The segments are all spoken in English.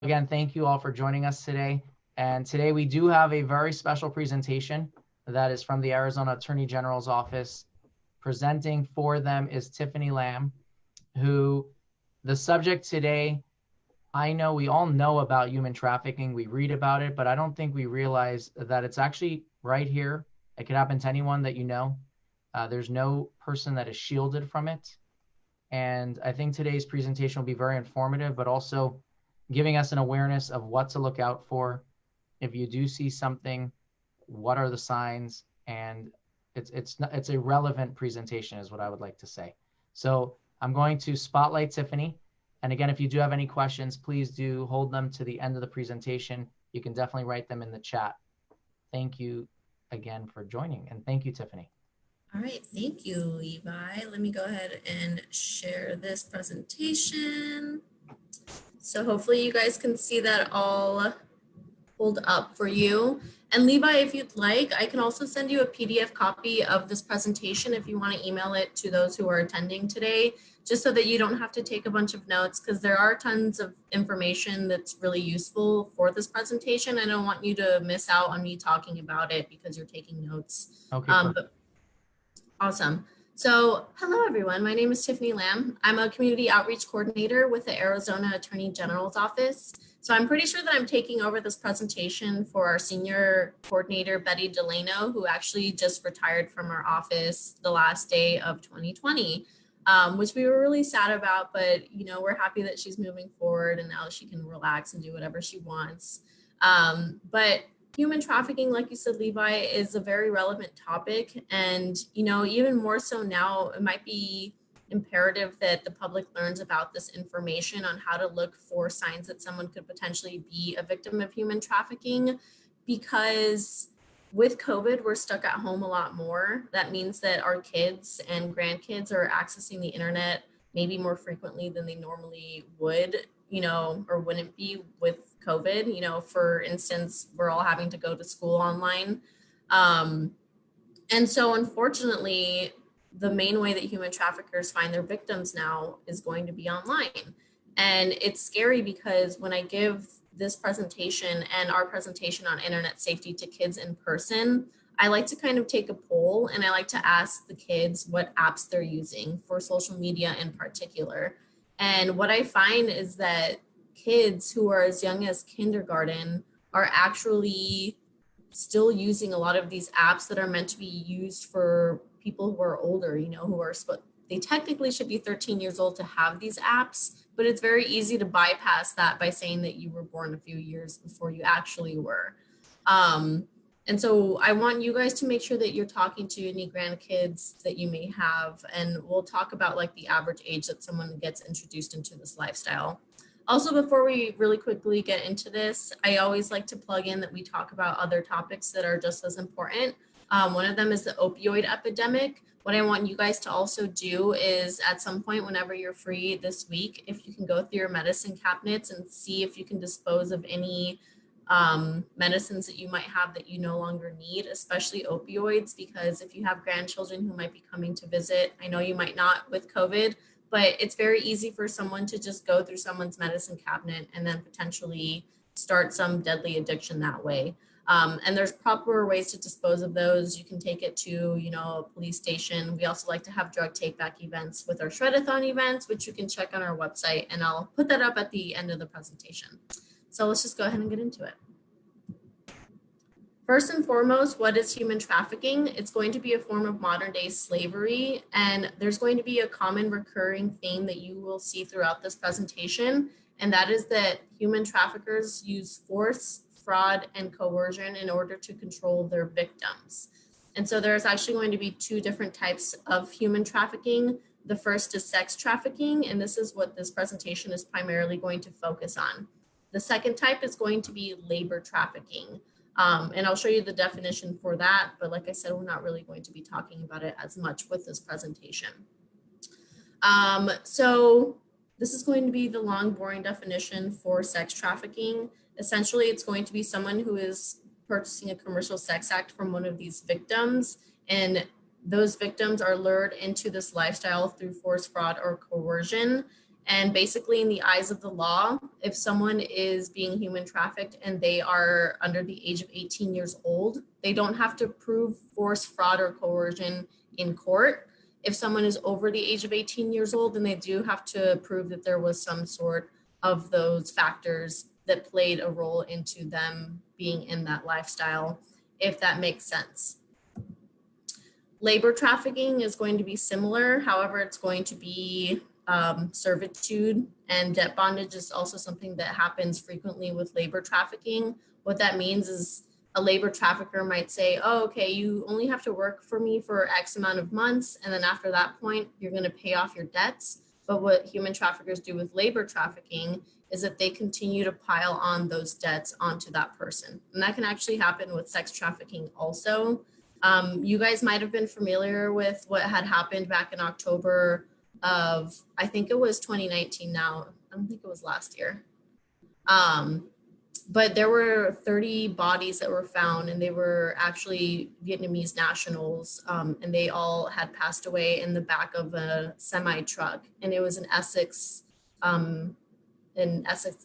Again, thank you all for joining us today. And today we do have a very special presentation that is from the Arizona Attorney General's office. Presenting for them is Tiffany Lam, who the subject today, I know we all know about human trafficking. We read about it, but I don't think we realize that it's actually right here. It could happen to anyone that you know. There's no person that is shielded from it. And I think today's presentation will be very informative, but also giving us an awareness of what to look out for. If you do see something, what are the signs? And it's a relevant presentation is what I would like to say. So I'm going to spotlight Tiffany. And again, if you do have any questions, please do hold them to the end of the presentation. You can definitely write them in the chat. Thank you again for joining. And thank you, Tiffany. All right, thank you, Levi. Let me go ahead and share this presentation. So hopefully you guys can see that all pulled up for you. And Levi, if you'd like, I can also send you a PDF copy of this presentation if you want to email it to those who are attending today, just so that you don't have to take a bunch of notes, because there are tons of information that's really useful for this presentation. I don't want you to miss out on me talking about it because you're taking notes. Okay, But awesome. So hello, everyone. My name is Tiffany Lam. I'm a community outreach coordinator with the Arizona Attorney General's office. So I'm pretty sure that I'm taking over this presentation for our senior coordinator, Betty Delano, who actually just retired from our office the last day of 2020, which we were really sad about, but we're happy that she's moving forward and now she can relax and do whatever she wants. But human trafficking, like you said, Levi, is a very relevant topic. And, even more so now, it might be imperative that the public learns about this information on how to look for signs that someone could potentially be a victim of human trafficking. Because with COVID, we're stuck at home a lot more. That means that our kids and grandkids are accessing the internet maybe more frequently than they normally would, or wouldn't be with COVID. For instance, we're all having to go to school online. And so unfortunately, the main way that human traffickers find their victims now is going to be online. And it's scary because when I give this presentation and our presentation on internet safety to kids in person, I like to kind of take a poll and I like to ask the kids what apps they're using for social media in particular. And what I find is that kids who are as young as kindergarten are actually still using a lot of these apps that are meant to be used for people who are older, who are they technically should be 13 years old to have these apps, but it's very easy to bypass that by saying that you were born a few years before you actually were. And so I want you guys to make sure that you're talking to any grandkids that you may have, and we'll talk about like the average age that someone gets introduced into this lifestyle. Also, before we really quickly get into this, I always like to plug in that we talk about other topics that are just as important. One of them is the opioid epidemic. What I want you guys to also do is at some point, whenever you're free this week, if you can go through your medicine cabinets and see if you can dispose of any medicines that you might have that you no longer need, especially opioids, because if you have grandchildren who might be coming to visit, I know you might not with COVID, but it's very easy for someone to just go through someone's medicine cabinet and then potentially start some deadly addiction that way. And there's proper ways to dispose of those. You can take it to, a police station. We also like to have drug take back events with our shred-a-thon events, which you can check on our website, and I'll put that up at the end of the presentation. So let's just go ahead and get into it. First and foremost, what is human trafficking? It's going to be a form of modern day slavery, and there's going to be a common recurring theme that you will see throughout this presentation, and that is that human traffickers use force, fraud, and coercion in order to control their victims. And so there's actually going to be two different types of human trafficking. The first is sex trafficking, and this is what this presentation is primarily going to focus on. The second type is going to be labor trafficking. And I'll show you the definition for that. But like I said, we're not really going to be talking about it as much with this presentation. So this is going to be the long, boring definition for sex trafficking. Essentially, it's going to be someone who is purchasing a commercial sex act from one of these victims. And those victims are lured into this lifestyle through force, fraud, or coercion. And basically, in the eyes of the law, if someone is being human trafficked and they are under the age of 18 years old, they don't have to prove force, fraud, or coercion in court. If someone is over the age of 18 years old, then they do have to prove that there was some sort of those factors that played a role into them being in that lifestyle, if that makes sense. Labor trafficking is going to be similar. However, it's going to be servitude, and debt bondage is also something that happens frequently with labor trafficking. What that means is a labor trafficker might say, oh, okay, you only have to work for me for X amount of months, and then after that point, you're going to pay off your debts. But what human traffickers do with labor trafficking is that they continue to pile on those debts onto that person. And that can actually happen with sex trafficking also. You guys might have been familiar with what had happened back in October of, I think it was 2019 now. I don't think it was last year. But there were 30 bodies that were found, and they were actually Vietnamese nationals, and they all had passed away in the back of a semi truck, and it was in Essex,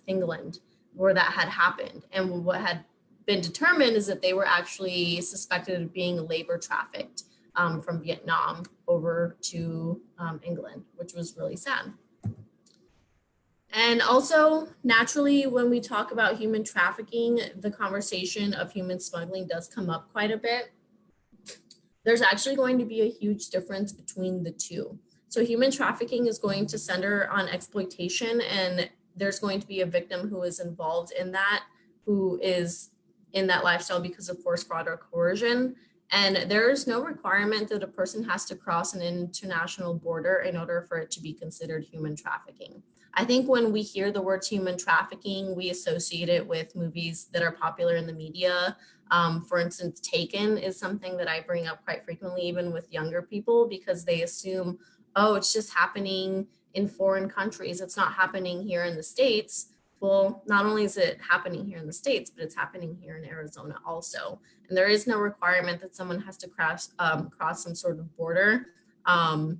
England, where that had happened. And what had been determined is that they were actually suspected of being labor trafficked from Vietnam over to England, which was really sad. And also, naturally, when we talk about human trafficking, the conversation of human smuggling does come up quite a bit. There's actually going to be a huge difference between the two. So human trafficking is going to center on exploitation, and there's going to be a victim who is involved in that, who is in that lifestyle because of force, fraud, or coercion. And there is no requirement that a person has to cross an international border in order for it to be considered human trafficking. I think when we hear the words human trafficking, we associate it with movies that are popular in the media. For instance, Taken is something that I bring up quite frequently, even with younger people, because they assume, oh, it's just happening in foreign countries. It's not happening here in the States. Well, not only is it happening here in the States, but it's happening here in Arizona also. And there is no requirement that someone has to cross some sort of border. I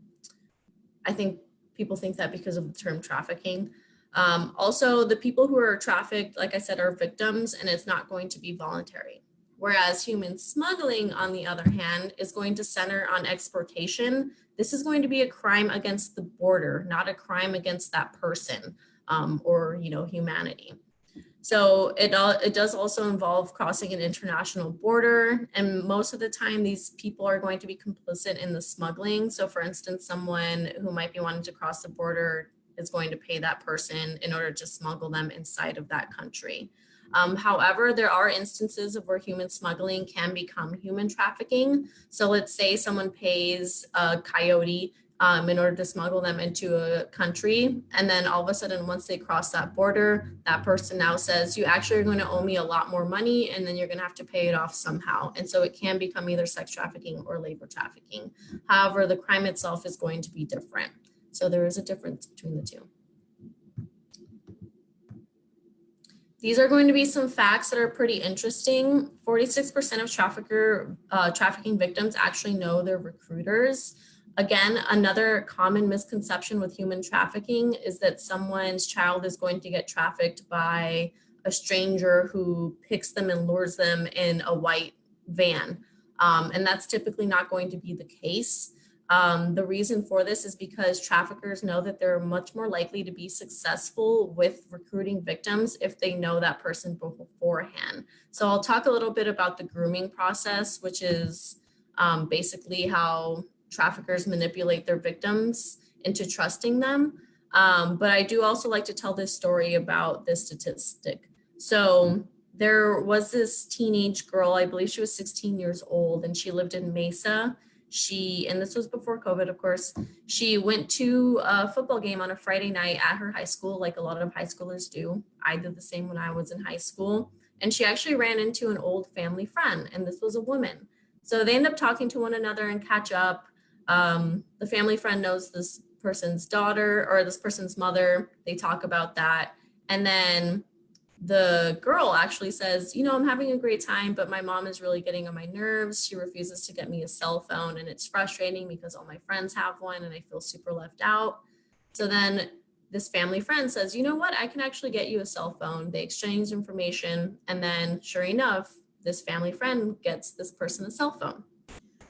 think people think that because of the term trafficking. Also, the people who are trafficked, like I said, are victims, and it's not going to be voluntary. Whereas human smuggling, on the other hand, is going to center on exportation. This is going to be a crime against the border, not a crime against that person or humanity. So it does also involve crossing an international border, and most of the time these people are going to be complicit in the smuggling. So for instance, someone who might be wanting to cross the border is going to pay that person in order to smuggle them inside of that country. However, there are instances of where human smuggling can become human trafficking. So let's say someone pays a coyote in order to smuggle them into a country. And then all of a sudden, once they cross that border, that person now says, you actually are going to owe me a lot more money, and then you're going to have to pay it off somehow. And so it can become either sex trafficking or labor trafficking. However, the crime itself is going to be different. So there is a difference between the two. These are going to be some facts that are pretty interesting. 46% of trafficking victims actually know their recruiters. Again, another common misconception with human trafficking is that someone's child is going to get trafficked by a stranger who picks them and lures them in a white van. And that's typically not going to be the case. The reason for this is because traffickers know that they're much more likely to be successful with recruiting victims if they know that person beforehand. So I'll talk a little bit about the grooming process, which is basically how traffickers manipulate their victims into trusting them. But I do also like to tell this story about this statistic. So there was this teenage girl, I believe she was 16 years old, and she lived in Mesa. And this was before COVID, of course, she went to a football game on a Friday night at her high school, like a lot of high schoolers do. I did the same when I was in high school. And she actually ran into an old family friend, and this was a woman. So they end up talking to one another and catch up. The family friend knows this person's daughter or this person's mother. They talk about that. And then the girl actually says, I'm having a great time, but my mom is really getting on my nerves. She refuses to get me a cell phone, and it's frustrating because all my friends have one and I feel super left out. So then this family friend says, you know what, I can actually get you a cell phone. They exchange information, and then sure enough, this family friend gets this person a cell phone.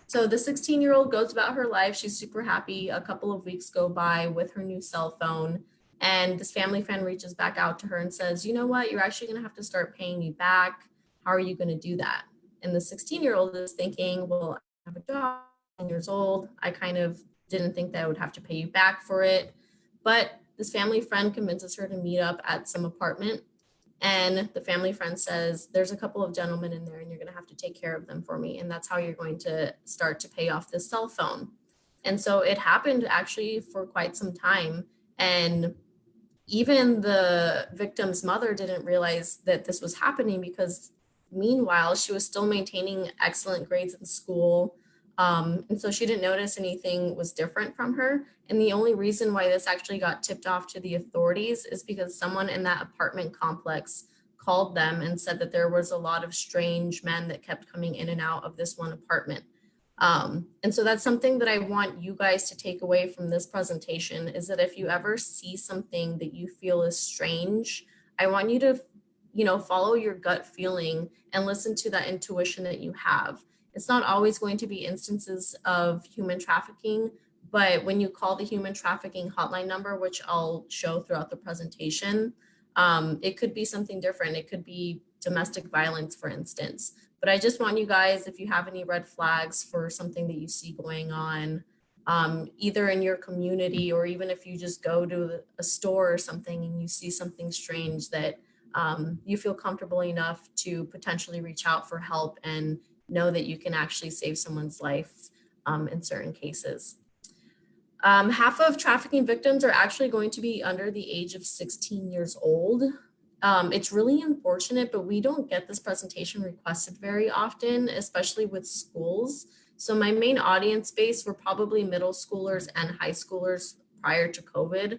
So the 16-year-old goes about her life. She's super happy. A couple of weeks go by with her new cell phone, and this family friend reaches back out to her and says, you know what, you're actually going to have to start paying me back. How are you going to do that? And the 16-year-old is thinking, well, I have a job, 10 years old. I kind of didn't think that I would have to pay you back for it. But this family friend convinces her to meet up at some apartment. And the family friend says, there's a couple of gentlemen in there and you're going to have to take care of them for me. And that's how you're going to start to pay off this cell phone. And so it happened actually for quite some time. And even the victim's mother didn't realize that this was happening, because meanwhile, she was still maintaining excellent grades in school. And so she didn't notice anything was different from her. And the only reason why this actually got tipped off to the authorities is because someone in that apartment complex called them and said that there was a lot of strange men that kept coming in and out of this one apartment. And so that's something that I want you guys to take away from this presentation, is that if you ever see something that you feel is strange, I want you to, follow your gut feeling and listen to that intuition that you have. It's not always going to be instances of human trafficking, but when you call the human trafficking hotline number, which I'll show throughout the presentation, it could be something different. It could be domestic violence, for instance. But I just want you guys, if you have any red flags for something that you see going on, either in your community, or even if you just go to a store or something and you see something strange, that you feel comfortable enough to potentially reach out for help and know that you can actually save someone's life in certain cases. Half of trafficking victims are actually going to be under the age of 16 years old. It's really unfortunate, but we don't get this presentation requested very often, especially with schools. So my main audience base were probably middle schoolers and high schoolers prior to COVID.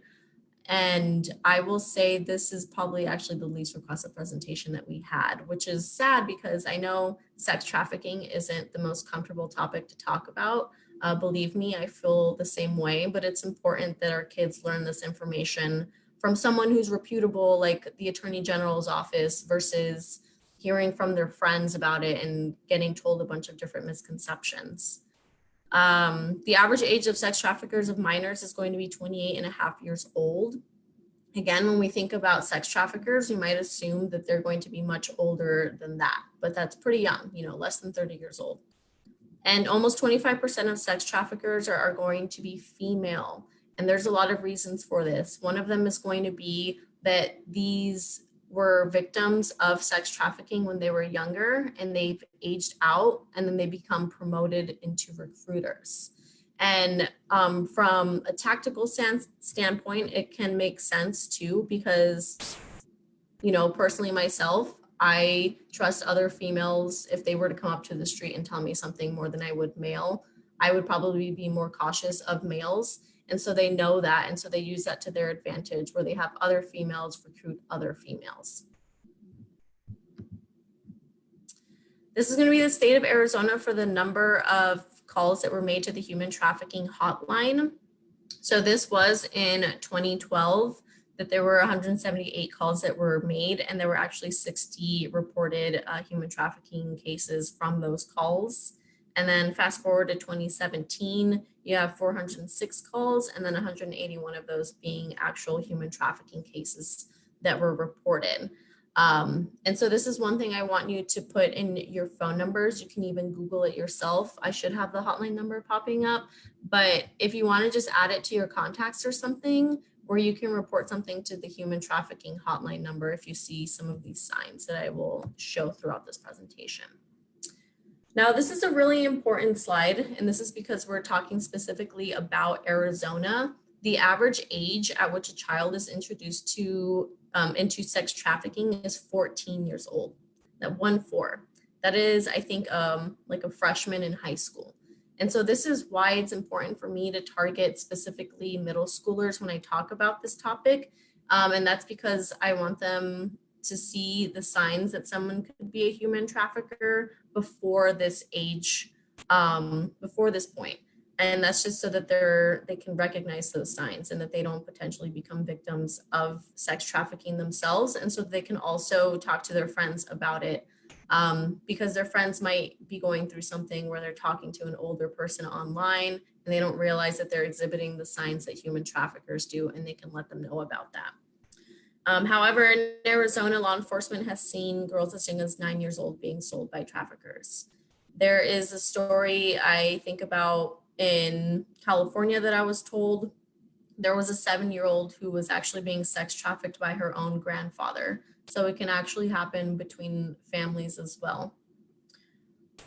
And I will say this is probably actually the least requested presentation that we had, which is sad because I know sex trafficking isn't the most comfortable topic to talk about. Believe me, I feel the same way, but it's important that our kids learn this information from someone who's reputable, like the Attorney General's office, versus hearing from their friends about it and getting told a bunch of different misconceptions. The average age of sex traffickers of minors is going to be 28 and a half years old. Again, when we think about sex traffickers, you might assume that they're going to be much older than that, but that's pretty young, less than 30 years old. And almost 25% of sex traffickers are going to be female. And there's a lot of reasons for this. One of them is going to be that these were victims of sex trafficking when they were younger and they've aged out, and then they become promoted into recruiters. And from a tactical standpoint, it can make sense too, because, personally myself, I trust other females. If they were to come up to the street and tell me something more than I would male, I would probably be more cautious of males. And so they know that. And so they use that to their advantage, where they have other females recruit other females. This is going to be the state of Arizona for the number of calls that were made to the human trafficking hotline. So this was in 2012 that there were 178 calls that were made, and there were actually 60 reported human trafficking cases from those calls. And then fast forward to 2017, you have 406 calls, and then 181 of those being actual human trafficking cases that were reported. And so this is one thing I want you to put in your phone numbers. You can even Google it yourself. I should have the hotline number popping up, but if you want to just add it to your contacts or something, where you can report something to the human trafficking hotline number if you see some of these signs that I will show throughout this presentation. Now, this is a really important slide, and this is because we're talking specifically about Arizona. The average age at which a child is introduced to into sex trafficking is 14 years old. That 1-4. That is, I think, like a freshman in high school. And so this is why it's important for me to target specifically middle schoolers when I talk about this topic. And that's because I want them to see the signs that someone could be a human trafficker before this age, before this point. And that's just so that they can recognize those signs and that they don't potentially become victims of sex trafficking themselves. And so they can also talk to their friends about it, because their friends might be going through something where they're talking to an older person online and they don't realize that they're exhibiting the signs that human traffickers do, and they can let them know about that. However, in Arizona, law enforcement has seen girls as young as 9 years old being sold by traffickers. There is a story I think about in California that I was told. There was a 7-year-old who was actually being sex trafficked by her own grandfather. So it can actually happen between families as well.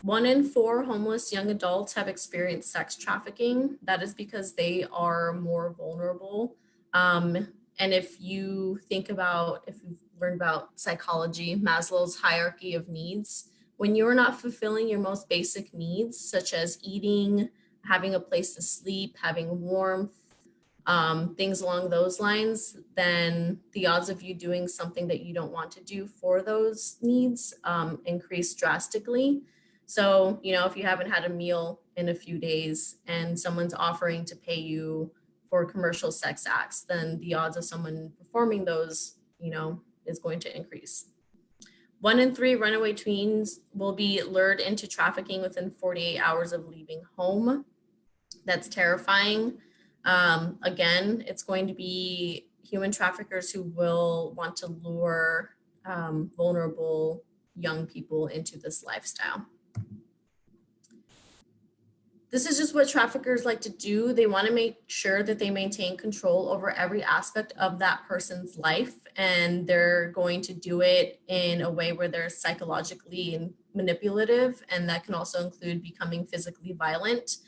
1 in 4 homeless young adults have experienced sex trafficking. That is because they are more vulnerable. And if you've learned about psychology, Maslow's hierarchy of needs, when you're not fulfilling your most basic needs, such as eating, having a place to sleep, having warmth, things along those lines, then the odds of you doing something that you don't want to do for those needs increase drastically. So, if you haven't had a meal in a few days and someone's offering to pay you for commercial sex acts, then the odds of someone performing those, is going to increase. 1 in 3 runaway tweens will be lured into trafficking within 48 hours of leaving home. That's terrifying. Again, it's going to be human traffickers who will want to lure vulnerable young people into this lifestyle. This is just what traffickers like to do. They want to make sure that they maintain control over every aspect of that person's life, and they're going to do it in a way where they're psychologically manipulative, and that can also include becoming physically violent.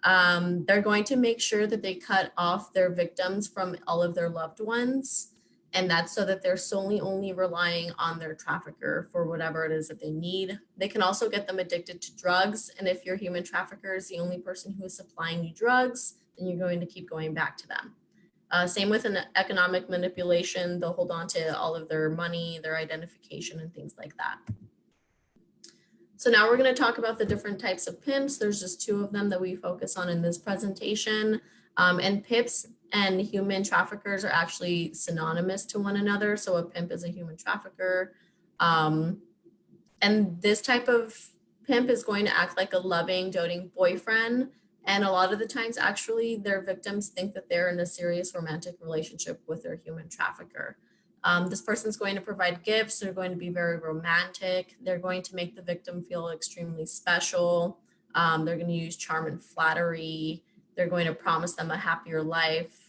They're going to make sure that they cut off their victims from all of their loved ones. And that's so that they're solely only relying on their trafficker for whatever it is that they need. They can also get them addicted to drugs. And if your human trafficker is the only person who is supplying you drugs, then you're going to keep going back to them. Same with an economic manipulation. They'll hold on to all of their money, their identification, and things like that. So now we're going to talk about the different types of pimps. There's just 2 of them that we focus on in this presentation. And pimps and human traffickers are actually synonymous to one another. So a pimp is a human trafficker. And this type of pimp is going to act like a loving, doting boyfriend. And a lot of the times, actually, their victims think that they're in a serious romantic relationship with their human trafficker. This person's going to provide gifts. They're going to be very romantic. They're going to make the victim feel extremely special. They're going to use charm and flattery. They're going to promise them a happier life.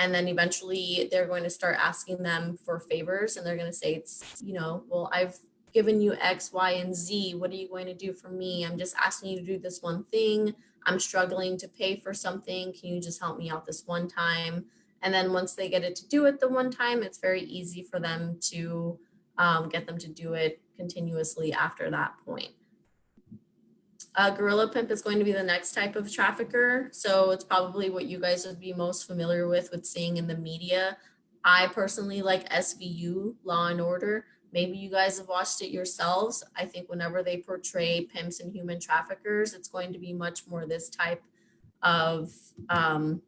And then eventually they're going to start asking them for favors. And they're going to say, well, I've given you X, Y, and Z. What are you going to do for me? I'm just asking you to do this one thing. I'm struggling to pay for something. Can you just help me out this one time? And then once they get it to do it the one time, it's very easy for them to get them to do it continuously after that point. Gorilla pimp is going to be the next type of trafficker. So it's probably what you guys would be most familiar with seeing in the media. I personally like SVU, Law and Order. Maybe you guys have watched it yourselves. I think whenever they portray pimps and human traffickers, it's going to be much more this type of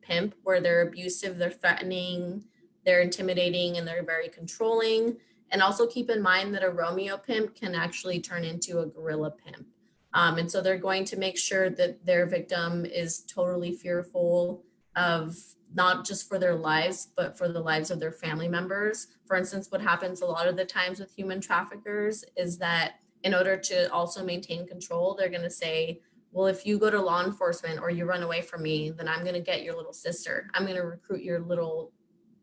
pimp where they're abusive, they're threatening, they're intimidating, and they're very controlling. And also keep in mind that a Romeo pimp can actually turn into a gorilla pimp. And so they're going to make sure that their victim is totally fearful of not just for their lives, but for the lives of their family members. For instance, what happens a lot of the times with human traffickers is that in order to also maintain control, they're going to say, well, if you go to law enforcement or you run away from me, then I'm going to get your little sister. I'm going to recruit your little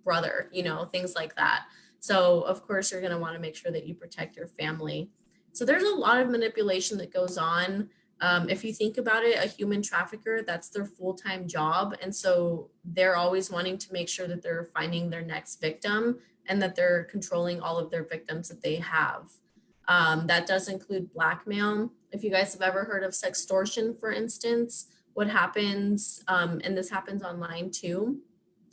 brother, things like that. So of course, you're going to want to make sure that you protect your family. So there's a lot of manipulation that goes on. If you think about it, a human trafficker, that's their full-time job. And so they're always wanting to make sure that they're finding their next victim and that they're controlling all of their victims that they have. That does include blackmail. If you guys have ever heard of sextortion, for instance, what happens, and this happens online too,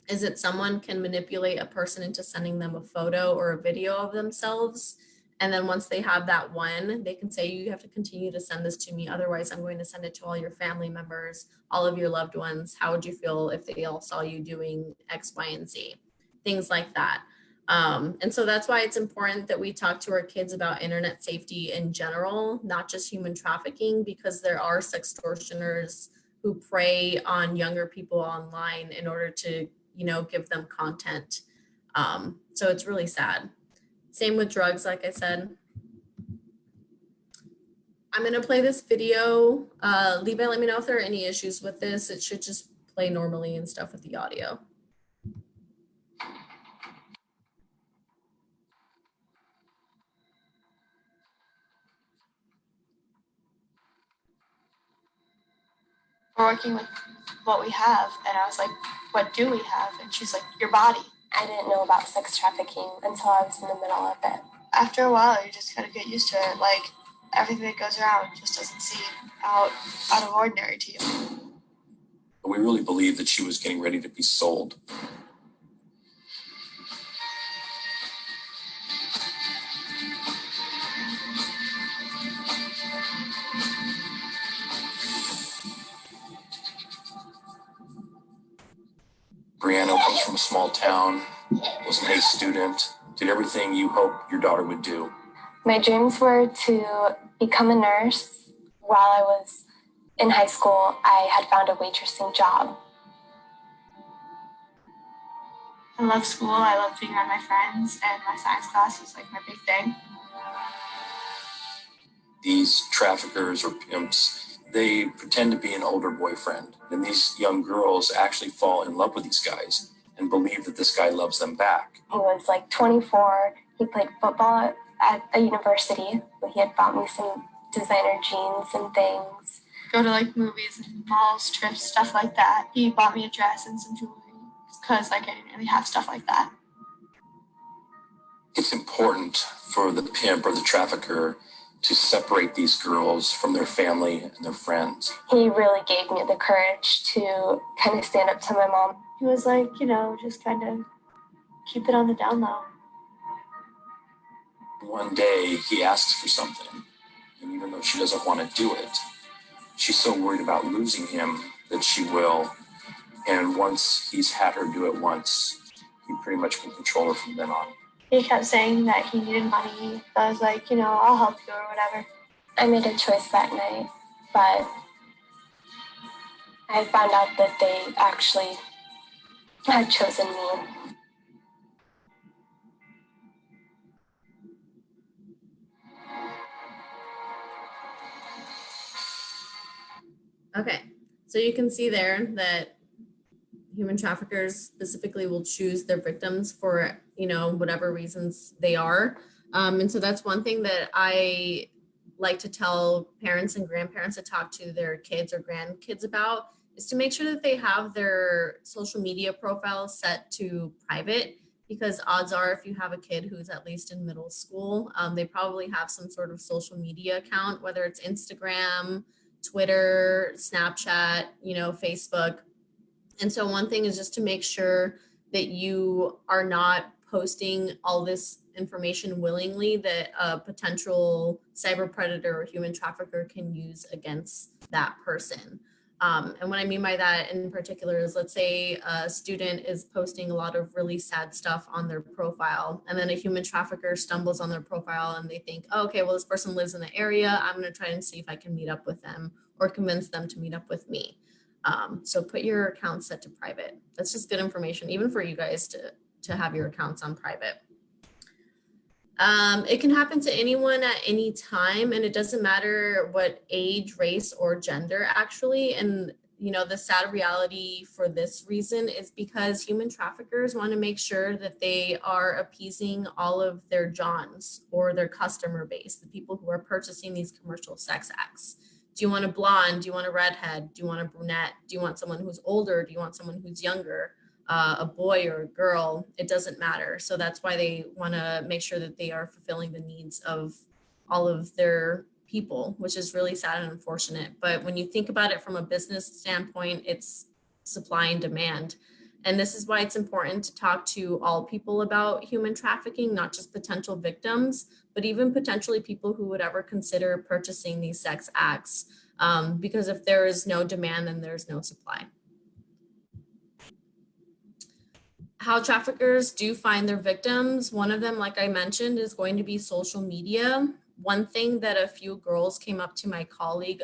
is that someone can manipulate a person into sending them a photo or a video of themselves. And then once they have that one, they can say, you have to continue to send this to me. Otherwise, I'm going to send it to all your family members, all of your loved ones. How would you feel if they all saw you doing X, Y, and Z? Things like that. And so that's why it's important that we talk to our kids about internet safety in general, not just human trafficking, because there are sextortioners who prey on younger people online in order to, give them content. So it's really sad. Same with drugs, like I said. I'm going to play this video. Levi, let me know if there are any issues with this. It should just play normally and stuff with the audio. We're working with what we have. And I was like, what do we have? And she's like, your body. I didn't know about sex trafficking until I was in the middle of it. After a while, you just kind of get used to it. Like, everything that goes around just doesn't seem out of ordinary to you. We really believed that she was getting ready to be sold. Brianna comes from a small town, was an A student, did everything you hoped your daughter would do. My dreams were to become a nurse. While I was in high school, I had found a waitressing job. I love school. I love being around my friends, and my science class was like my big thing. These traffickers or pimps, they pretend to be an older boyfriend. And these young girls actually fall in love with these guys and believe that this guy loves them back. He was like 24. He played football at a university. He had bought me some designer jeans and things. Go to like movies and malls, trips, stuff like that. He bought me a dress and some jewelry because like I didn't really have stuff like that. It's important for the pimp or the trafficker to separate these girls from their family and their friends. He really gave me the courage to kind of stand up to my mom. He was like, just kind of keep it on the down low. One day he asks for something, and even though she doesn't want to do it, she's so worried about losing him that she will. And once he's had her do it once, he pretty much can control her from then on. He kept saying that he needed money. So I was like, I'll help you or whatever. I made a choice that night, but I found out that they actually had chosen me. Okay, so you can see there that human traffickers specifically will choose their victims for, whatever reasons they are. And so that's one thing that I like to tell parents and grandparents to talk to their kids or grandkids about, is to make sure that they have their social media profiles set to private, because odds are if you have a kid who's at least in middle school, they probably have some sort of social media account, whether it's Instagram, Twitter, Snapchat, Facebook. And so one thing is just to make sure that you are not posting all this information willingly that a potential cyber predator or human trafficker can use against that person. And what I mean by that in particular is, let's say a student is posting a lot of really sad stuff on their profile, and then a human trafficker stumbles on their profile and they think, oh, okay, well, this person lives in the area. I'm going to try and see if I can meet up with them or convince them to meet up with me. So put your accounts set to private. That's just good information, even for you guys to have your accounts on private. It can happen to anyone at any time, and it doesn't matter what age, race, or gender actually. And the sad reality for this reason is because human traffickers want to make sure that they are appeasing all of their Johns or their customer base, the people who are purchasing these commercial sex acts. Do you want a blonde? Do you want a redhead? Do you want a brunette? Do you want someone who's older? Do you want someone who's younger? A boy or a girl? It doesn't matter. So that's why they want to make sure that they are fulfilling the needs of all of their people, which is really sad and unfortunate. But when you think about it from a business standpoint, it's supply and demand. And this is why it's important to talk to all people about human trafficking, not just potential victims, but even potentially people who would ever consider purchasing these sex acts, because if there is no demand, then there's no supply. How traffickers do find their victims. One of them, like I mentioned, is going to be social media. One thing that a few girls came up to my colleague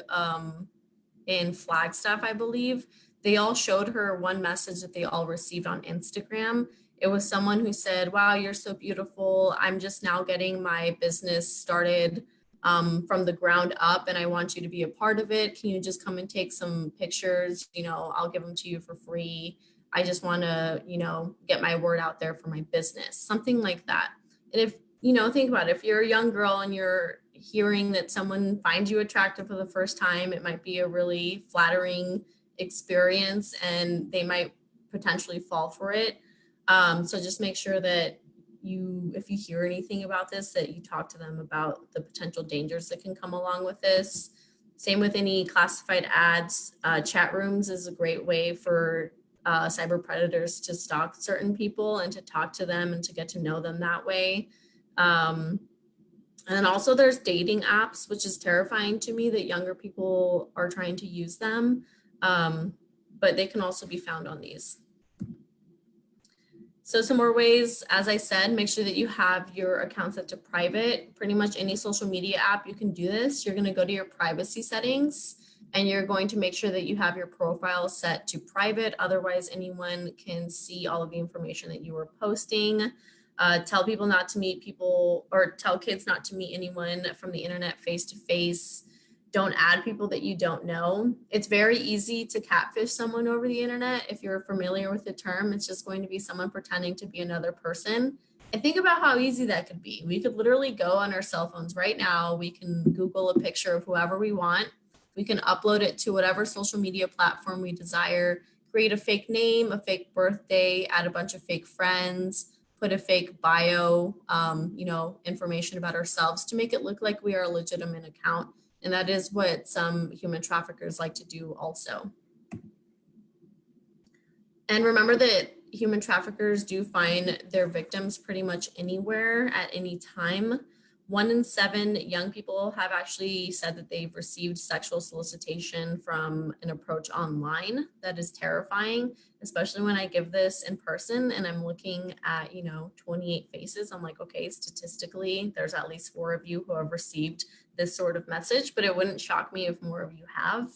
in Flagstaff, I believe, they all showed her one message that they all received on Instagram. It was someone who said, wow, you're so beautiful. I'm just now getting my business started from the ground up, and I want you to be a part of it. Can you just come and take some pictures? You know, I'll give them to you for free. I just want to, you know, get my word out there for my business, something like that. And if, you know, think about it, if you're a young girl and you're hearing that someone finds you attractive for the first time, it might be a really flattering experience and they might potentially fall for it. So just make sure that if you hear anything about this, that you talk to them about the potential dangers that can come along with this. Same with any classified ads. Chat rooms is a great way for cyber predators to stalk certain people and to talk to them and to get to know them that way. And then also there's dating apps, which is terrifying to me that younger people are trying to use them, but they can also be found on these. So some more ways, as I said, make sure that you have your account set to private. Pretty much any social media app, you can do this. You're going to go to your privacy settings and you're going to make sure that you have your profile set to private. Otherwise, anyone can see all of the information that you are posting. Tell people not to meet people, or tell kids not to meet anyone from the internet face to face. Don't add people that you don't know. It's very easy to catfish someone over the internet. If you're familiar with the term, it's just going to be someone pretending to be another person. And think about how easy that could be. We could literally go on our cell phones right now. We can Google a picture of whoever we want. We can upload it to whatever social media platform we desire, create a fake name, a fake birthday, add a bunch of fake friends, put a fake bio, information about ourselves to make it look like we are a legitimate account. And that is what some human traffickers like to do also. And remember that human traffickers do find their victims pretty much anywhere at any time. 1 in 7 young people have actually said that they've received sexual solicitation from an approach online. That is terrifying, especially when I give this in person and I'm looking at, 28 faces. I'm like, okay, statistically, there's at least 4 of you who have received this sort of message, but it wouldn't shock me if more of you have.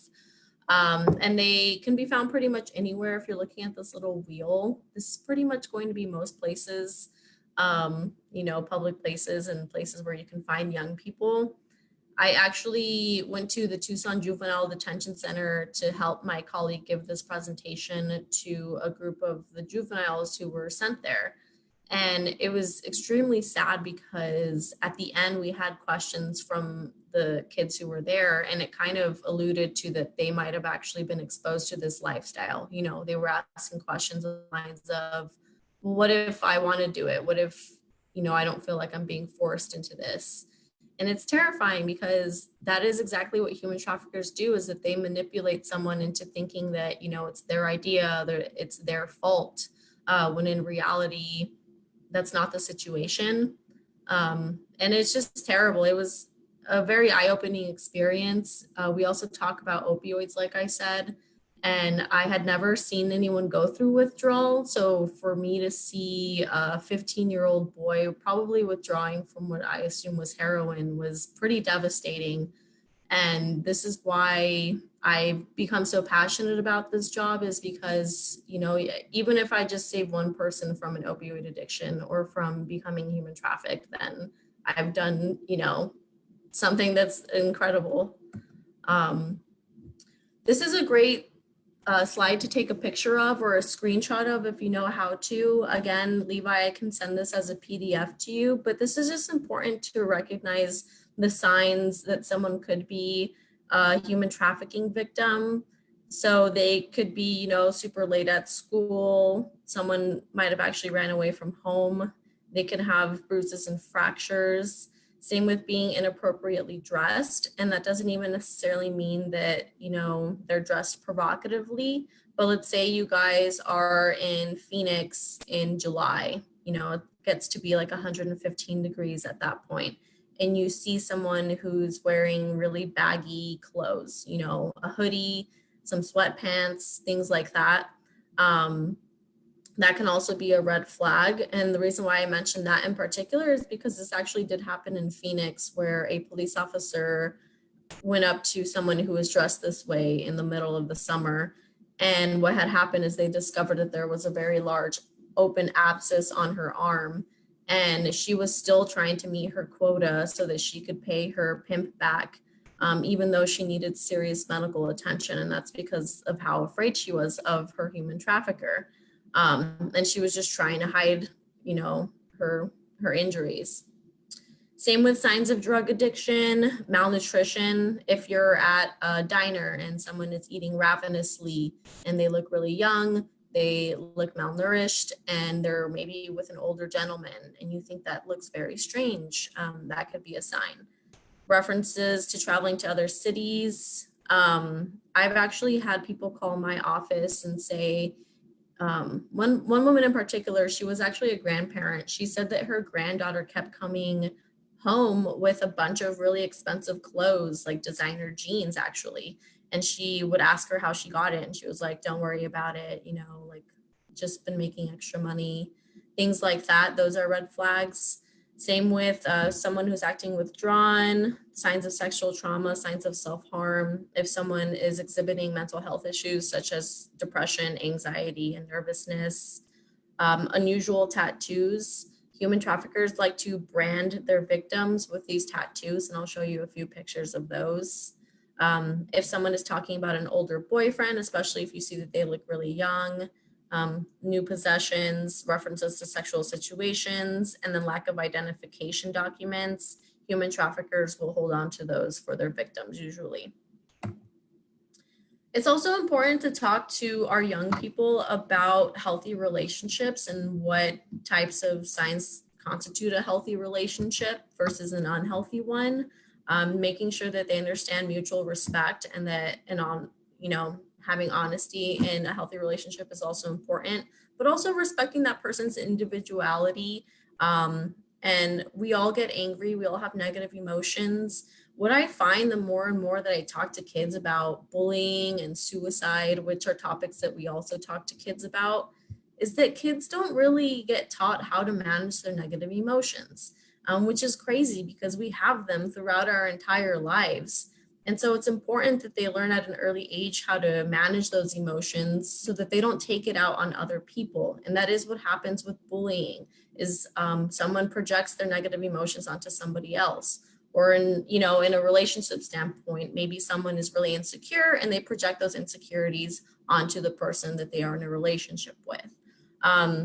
And they can be found pretty much anywhere. If you're looking at this little wheel, this is pretty much going to be most places, public places and places where you can find young people. I actually went to the Tucson Juvenile Detention Center to help my colleague give this presentation to a group of the juveniles who were sent there. And it was extremely sad because at the end we had questions from the kids who were there, and it kind of alluded to that they might have actually been exposed to this lifestyle. They were asking questions along the lines of, well, what if I want to do it? What if, I don't feel like I'm being forced into this? And it's terrifying because that is exactly what human traffickers do, is that they manipulate someone into thinking that, it's their idea, that it's their fault, when in reality, that's not the situation. And it's just terrible. It was a very eye-opening experience. We also talk about opioids, like I said, and I had never seen anyone go through withdrawal. So for me to see a 15-year-old boy probably withdrawing from what I assume was heroin was pretty devastating. And this is why I've become so passionate about this job, is because, even if I just save one person from an opioid addiction or from becoming human trafficked, then I've done, something that's incredible. This is a great slide to take a picture of or a screenshot of if you know how to. Again, Levi, I can send this as a PDF to you, but this is just important to recognize the signs that someone could be a human trafficking victim. So they could be, super late at school. Someone might have actually ran away from home. They can have bruises and fractures. Same with being inappropriately dressed. And that doesn't even necessarily mean that, they're dressed provocatively. But let's say you guys are in Phoenix in July, it gets to be like 115 degrees at that point. and you see someone who's wearing really baggy clothes, you know, a hoodie, some sweatpants, things like that, that can also be a red flag. And the reason why I mentioned that in particular is because this actually did happen in Phoenix, where a police officer went up to someone who was dressed this way in the middle of the summer. And what had happened is they discovered that there was a very large open abscess on her arm. And she was still trying to meet her quota so that she could pay her pimp back, even though she needed serious medical attention. And that's because of how afraid she was of her human trafficker. And she was just trying to hide, you know, her injuries. Same with signs of drug addiction, malnutrition. If you're at a diner and someone is eating ravenously and they look really young, they look malnourished, and they're maybe with an older gentleman and you think that looks very strange, that could be a sign. References to traveling to other cities. I've actually had people call my office and say, one woman in particular, she was actually a grandparent. She said that her granddaughter kept coming home with a bunch of really expensive clothes, like designer jeans actually. And she would ask her how she got it. And she was like, don't worry about it. You know, like just been making extra money, things like that. Those are red flags. Same with someone who's acting withdrawn, signs of sexual trauma, signs of self-harm. If someone is exhibiting mental health issues such as depression, anxiety, and nervousness. Unusual tattoos. Human traffickers like to brand their victims with these tattoos, and I'll show you a few pictures of those. If someone is talking about an older boyfriend, especially if you see that they look really young, new possessions, references to sexual situations, and then lack of identification documents, human traffickers will hold on to those for their victims usually. It's also important to talk to our young people about healthy relationships and what types of signs constitute a healthy relationship versus an unhealthy one. Making sure that they understand mutual respect and that, having honesty in a healthy relationship is also important, but also respecting that person's individuality. And we all get angry. We all have negative emotions. What I find the more and more that I talk to kids about bullying and suicide, which are topics that we also talk to kids about, is that kids don't really get taught how to manage their negative emotions, which is crazy because we have them throughout our entire lives. And so it's important that they learn at an early age how to manage those emotions so that they don't take it out on other people. And that is what happens with bullying, is someone projects their negative emotions onto somebody else. Or in a relationship standpoint, maybe someone is really insecure and they project those insecurities onto the person that they are in a relationship with.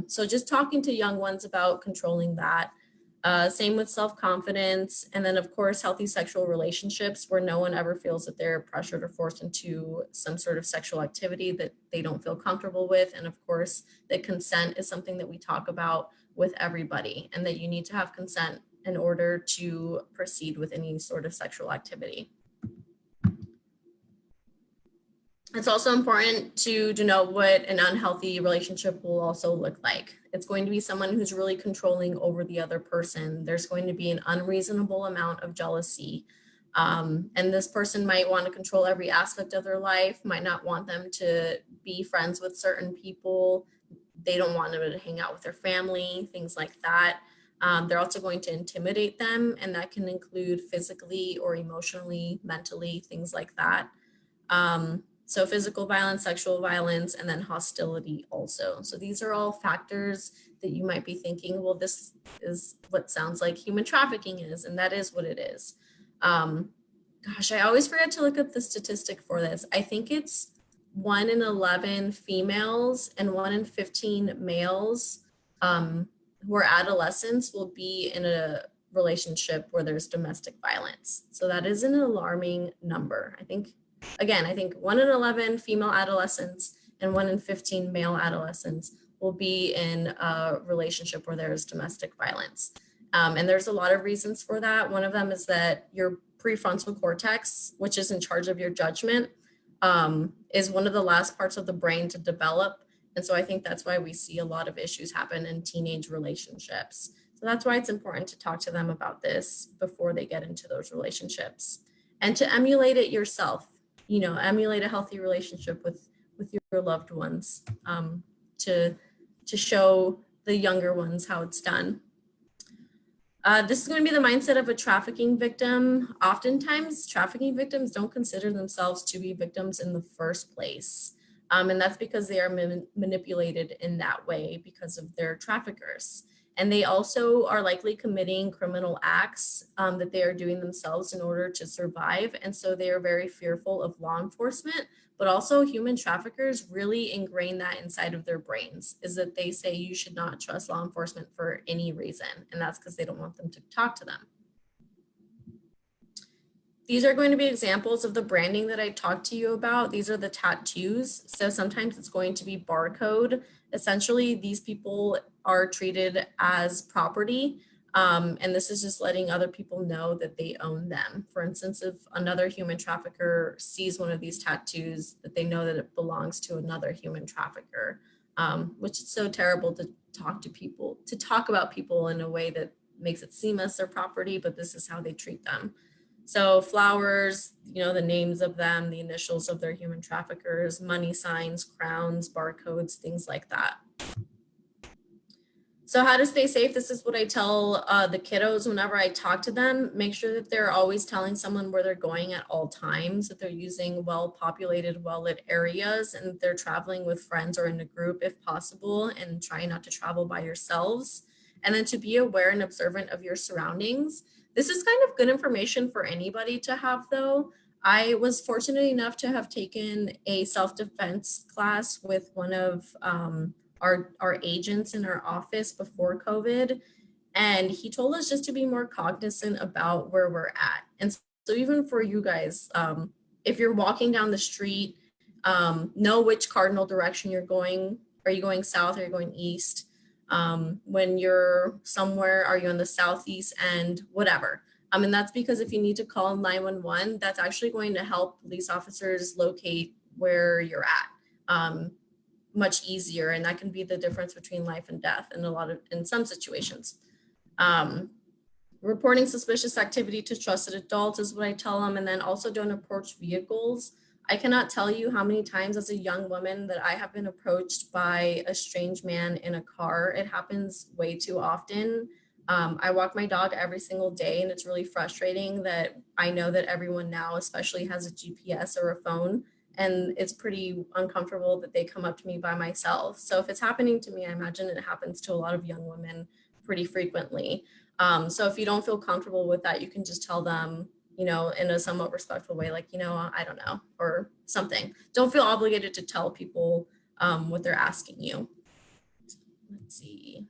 So just talking to young ones about controlling that. Same with self-confidence. And then of course, healthy sexual relationships where no one ever feels that they're pressured or forced into some sort of sexual activity that they don't feel comfortable with. And of course, that consent is something that we talk about with everybody, and that you need to have consent in order to proceed with any sort of sexual activity. It's also important to know what an unhealthy relationship will also look like. It's going to be someone who's really controlling over the other person. There's going to be an unreasonable amount of jealousy. And this person might want to control every aspect of their life, might not want them to be friends with certain people. They don't want them to hang out with their family, things like that. They're also going to intimidate them, and that can include physically or emotionally, mentally, things like that. So physical violence, sexual violence, and then hostility also. So these are all factors that you might be thinking, well, this is what sounds like human trafficking is, and that is what it is. Gosh, I always forget to look up the statistic for this. I think it's 1 in 11 females and 1 in 15 males who are adolescents will be in a relationship where there's domestic violence. So that is an alarming number. I think 1 in 11 female adolescents and 1 in 15 male adolescents will be in a relationship where there's domestic violence. And there's a lot of reasons for that. One of them is that your prefrontal cortex, which is in charge of your judgment, is one of the last parts of the brain to develop. And so I think that's why we see a lot of issues happen in teenage relationships. So that's why it's important to talk to them about this before they get into those relationships, and to emulate it yourself. Emulate a healthy relationship with your loved ones, to show the younger ones how it's done. This is going to be the mindset of a trafficking victim. Oftentimes, trafficking victims don't consider themselves to be victims in the first place. And that's because they are manipulated in that way because of their traffickers. And they also are likely committing criminal acts that they are doing themselves in order to survive. And so they are very fearful of law enforcement, but also human traffickers really ingrain that inside of their brains, is that they say you should not trust law enforcement for any reason. And that's because they don't want them to talk to them. These are going to be examples of the branding that I talked to you about. These are the tattoos. So sometimes it's going to be barcode. Essentially, these people are treated as property. And this is just letting other people know that they own them. For instance, if another human trafficker sees one of these tattoos, that they know that it belongs to another human trafficker, which is so terrible to talk about people in a way that makes it seem as their property, but this is how they treat them. So flowers, the names of them, the initials of their human traffickers, money signs, crowns, barcodes, things like that. So how to stay safe, this is what I tell the kiddos whenever I talk to them. Make sure that they're always telling someone where they're going at all times, that they're using well-populated, well-lit areas, and they're traveling with friends or in a group if possible, and try not to travel by yourselves. And then to be aware and observant of your surroundings. This is kind of good information for anybody to have, though. I was fortunate enough to have taken a self-defense class with one of our agents in our office before COVID. And he told us just to be more cognizant about where we're at. And so even for you guys, if you're walking down the street, know which cardinal direction you're going. Are you going south? Are you going east? When you're somewhere, are you on the southeast end, whatever. And that's because if you need to call 911, that's actually going to help police officers locate where you're at much easier. And that can be the difference between life and death in some situations. Reporting suspicious activity to trusted adults is what I tell them. And then also don't approach vehicles. I cannot tell you how many times as a young woman that I have been approached by a strange man in a car. It happens way too often. I walk my dog every single day, and it's really frustrating that I know that everyone now especially has a GPS or a phone, and it's pretty uncomfortable that they come up to me by myself. So if it's happening to me, I imagine it happens to a lot of young women pretty frequently. So if you don't feel comfortable with that, you can just tell them, in a somewhat respectful way, like, I don't know, or something. Don't feel obligated to tell people what they're asking you. Let's see.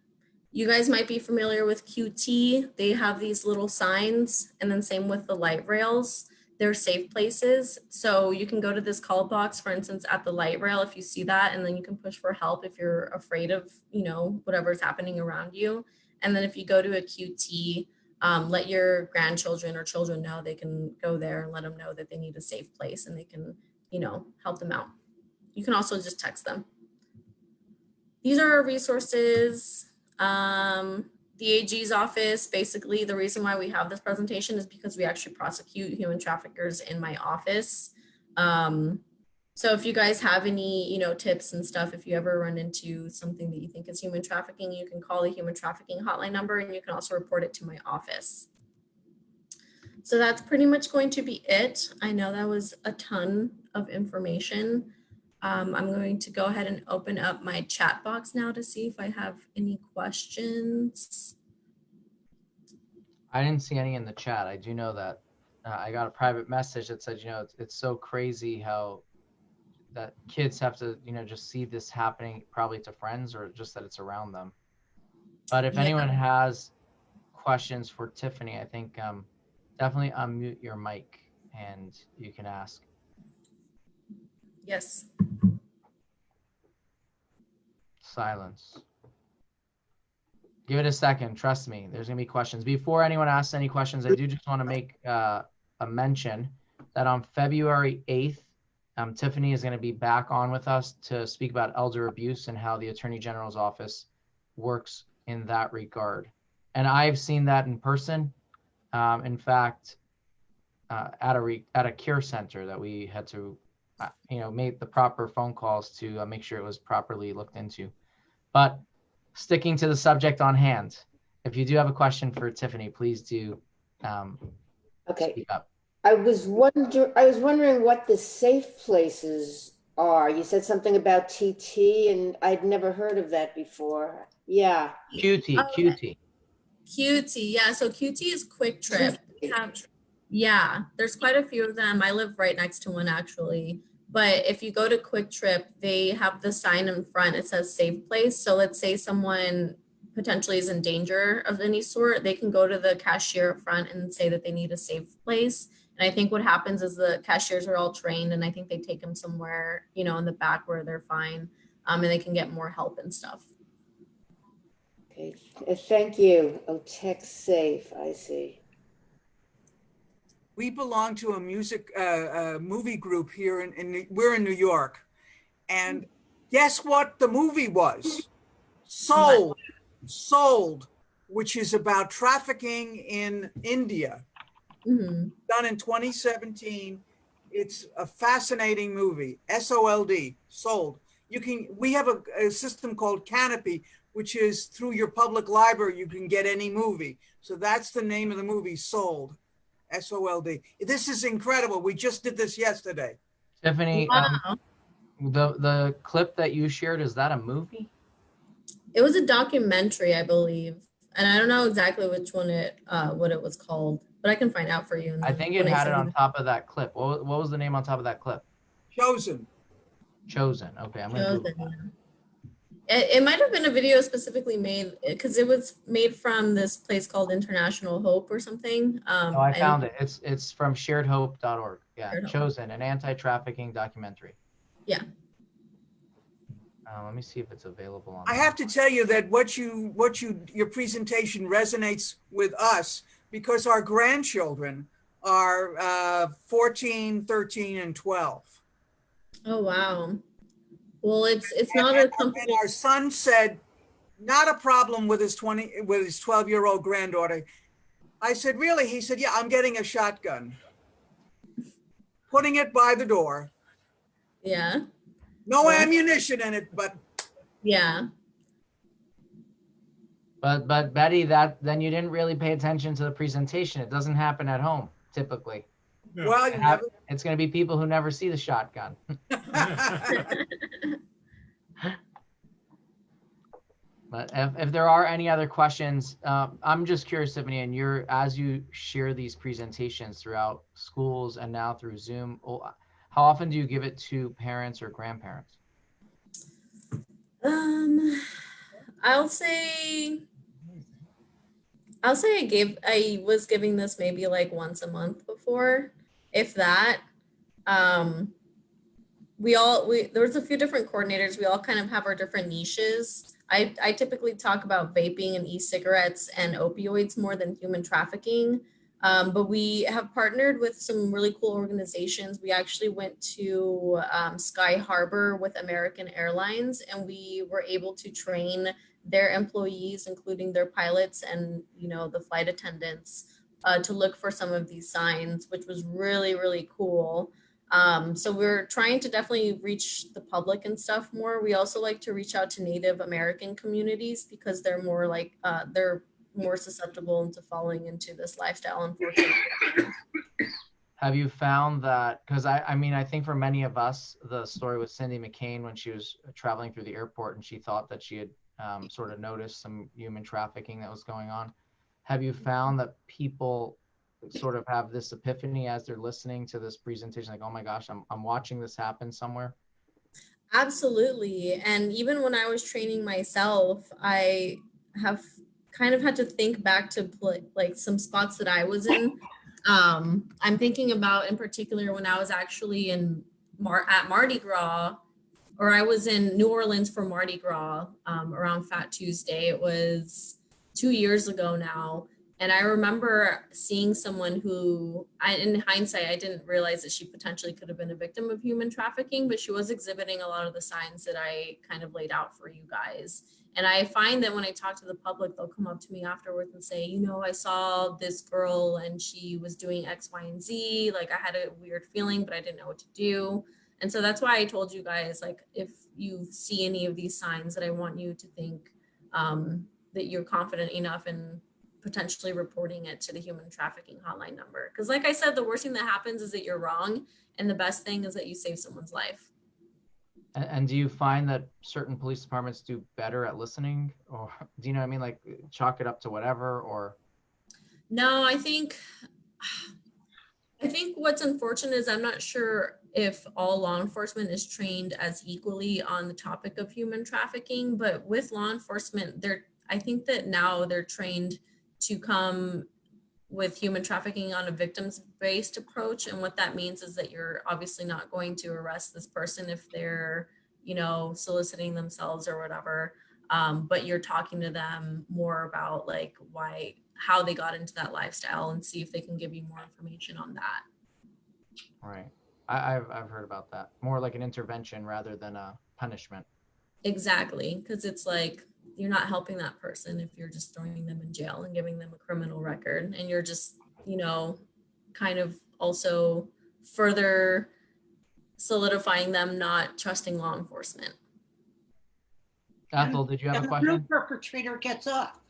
You guys might be familiar with QT. They have these little signs, and then same with the light rails. They're safe places. So you can go to this call box, for instance, at the light rail if you see that, and then you can push for help if you're afraid of, whatever's happening around you. And then if you go to a QT, let your grandchildren or children know they can go there and let them know that they need a safe place and they can, help them out. You can also just text them. These are our resources. The AG's office, basically the reason why we have this presentation is because we actually prosecute human traffickers in my office. So if you guys have any, tips and stuff, if you ever run into something that you think is human trafficking, you can call the human trafficking hotline number, and you can also report it to my office. So that's pretty much going to be it. I know that was a ton of information. I'm going to go ahead and open up my chat box now to see if I have any questions. I didn't see any in the chat. I do know that I got a private message that said, it's so crazy how that kids have to, just see this happening probably to friends or just that it's around them. But if anyone has questions for Tiffany, I think definitely unmute your mic and you can ask. Yes. Silence. Give it a second. Trust me, there's going to be questions. Before anyone asks any questions, I do just want to make a mention that on February 8th, Tiffany is going to be back on with us to speak about elder abuse and how the Attorney General's office works in that regard. And I've seen that in person. In fact, at a care center that we had to, make the proper phone calls to make sure it was properly looked into. But sticking to the subject on hand, if you do have a question for Tiffany, please do Okay. speak up. I was wondering what the safe places are. You said something about TT, and I'd never heard of that before. Yeah. QT. QT, yeah. So QT is Quick Trip. Yeah, there's quite a few of them. I live right next to one actually. But if you go to Quick Trip, they have the sign in front. It says safe place. So let's say someone potentially is in danger of any sort, they can go to the cashier up front and say that they need a safe place. And I think what happens is the cashiers are all trained, and I think they take them somewhere, in the back where they're fine, and they can get more help and stuff. Okay. Thank you. Oh, tech safe. I see. We belong to a movie group here we're in New York. And guess what the movie was? Sold, which is about trafficking in India. Mm-hmm. Done in 2017. It's a fascinating movie. SOLD, sold. We have a system called Canopy, which is through your public library, you can get any movie. So that's the name of the movie, Sold. SOLD. This is incredible. We just did this yesterday. Tiffany, Wow. the clip that you shared, is that a movie? It was a documentary, I believe, and I don't know exactly which one what it was called, but I can find out for you. I think it had it on top of that clip. What was the name on top of that clip? Chosen. Okay, I'm gonna Google that. It might have been a video specifically made because it was made from this place called International Hope or something. I found it. It's from sharedhope.org. Yeah, Shared Hope. Chosen, an anti-trafficking documentary. Yeah. Let me see if it's available on. I have to tell you that your presentation resonates with us because our grandchildren are 14, 13, and 12. Oh wow. Well, it's not a company. And our son said, not a problem with his 12-year-old granddaughter. I said, really? He said, yeah, I'm getting a shotgun. Putting it by the door. Yeah. No ammunition in it, but. Yeah. But Betty, then you didn't really pay attention to the presentation. It doesn't happen at home typically. Well, it's going to be people who never see the shotgun. But if there are any other questions, I'm just curious, Tiffany, and as you share these presentations throughout schools and now through Zoom, how often do you give it to parents or grandparents? I'll say I was giving this maybe like once a month before, if that. There's a few different coordinators. We all kind of have our different niches. I typically talk about vaping and e-cigarettes and opioids more than human trafficking. But we have partnered with some really cool organizations. We actually went to Sky Harbor with American Airlines, and we were able to train their employees, including their pilots and the flight attendants, to look for some of these signs, which was really, really cool. So we're trying to definitely reach the public and stuff more. We also like to reach out to Native American communities because they're more they're more susceptible into falling into this lifestyle, unfortunately. Have you found that, because I think for many of us, the story with Cindy McCain when she was traveling through the airport and she thought that she had sort of noticed some human trafficking that was going on. Have you found that people sort of have this epiphany as they're listening to this presentation, like, oh my gosh, I'm watching this happen somewhere? Absolutely. And even when I was training myself, I have kind of had to think back to like some spots that I was in. I'm thinking about in particular when I was actually at Mardi Gras, or I was in New Orleans for Mardi Gras around Fat Tuesday. It was 2 years ago now. And I remember seeing someone who, in hindsight, I didn't realize that she potentially could have been a victim of human trafficking, but she was exhibiting a lot of the signs that I kind of laid out for you guys. And I find that when I talk to the public, they'll come up to me afterwards and say, you know, I saw this girl and she was doing X, Y, and Z. Like I had a weird feeling, but I didn't know what to do. And so that's why I told you guys, like, if you see any of these signs, that I want you to think that you're confident enough in potentially reporting it to the human trafficking hotline number. Because like I said, the worst thing that happens is that you're wrong. And the best thing is that you save someone's life. And do you find that certain police departments do better at listening, or do you know what I mean? Like chalk it up to whatever, or? No, I think what's unfortunate is I'm not sure if all law enforcement is trained as equally on the topic of human trafficking, but with law enforcement, I think that now they're trained to come with human trafficking on a victims-based approach. And what that means is that you're obviously not going to arrest this person if they're, you know, soliciting themselves or whatever. But you're talking to them more about like how they got into that lifestyle and see if they can give you more information on that. Right. I've heard about that. More like an intervention rather than a punishment. Exactly. Because it's like, you're not helping that person if you're just throwing them in jail and giving them a criminal record. And you're just, you know, kind of also further solidifying them not trusting law enforcement. Ethel, did you have a question? The real perpetrator gets off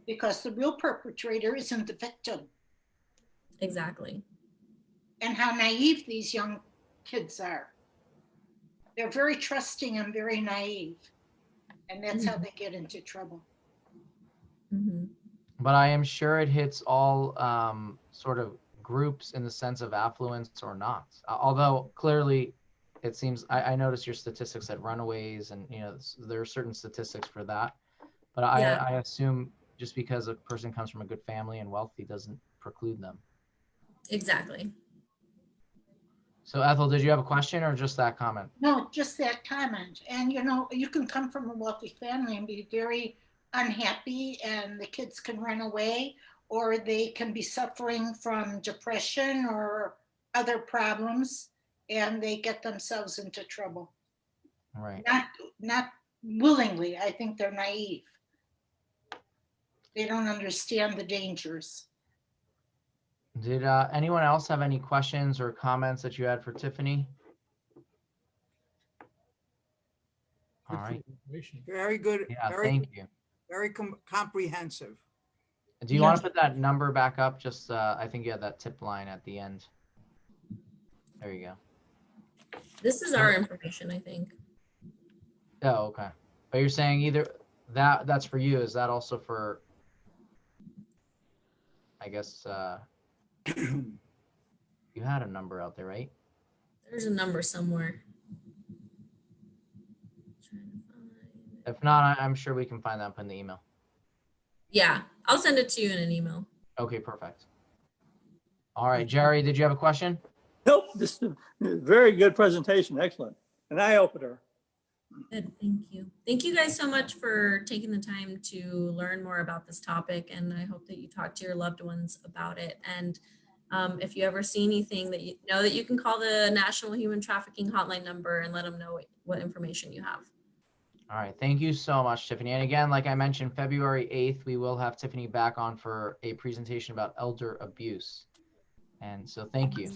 because the real perpetrator isn't the victim. Exactly. And how naive these young kids are. They're very trusting and very naive. And that's how they get into trouble. Mm-hmm. But I am sure it hits all sort of groups in the sense of affluence or not. Although clearly it seems, I noticed your statistics at runaways and, you know, there are certain statistics for that. But Yeah. I assume just because a person comes from a good family and wealthy doesn't preclude them. Exactly. So Ethel, did you have a question or just that comment? No, just that comment. And you know, you can come from a wealthy family and be very unhappy and the kids can run away, or they can be suffering from depression or other problems and they get themselves into trouble. Right. Not willingly. I think they're naive. They don't understand the dangers. Did anyone else have any questions or comments that you had for Tiffany? All right. Very good. Yeah, very, thank you. Very comprehensive. Do you want to put that number back up? Just, I think you had that tip line at the end. There you go. This is our information, I think. Oh, okay. But you're saying either that's for you. Is that also for, I guess, you had a number out there, right? There's a number somewhere. If not, I'm sure we can find that up in the email. Yeah, I'll send it to you in an email. Okay, perfect. All right, Jerry, did you have a question? Nope, this is a very good presentation. Excellent. An eye opener. Good, thank you. Thank you guys so much for taking the time to learn more about this topic, and I hope that you talk to your loved ones about it. And if you ever see anything that you know, that you can call the National Human Trafficking Hotline number and let them know what information you have. All right, thank you so much, Tiffany. And again, like I mentioned, February 8th, we will have Tiffany back on for a presentation about elder abuse. And so thank you.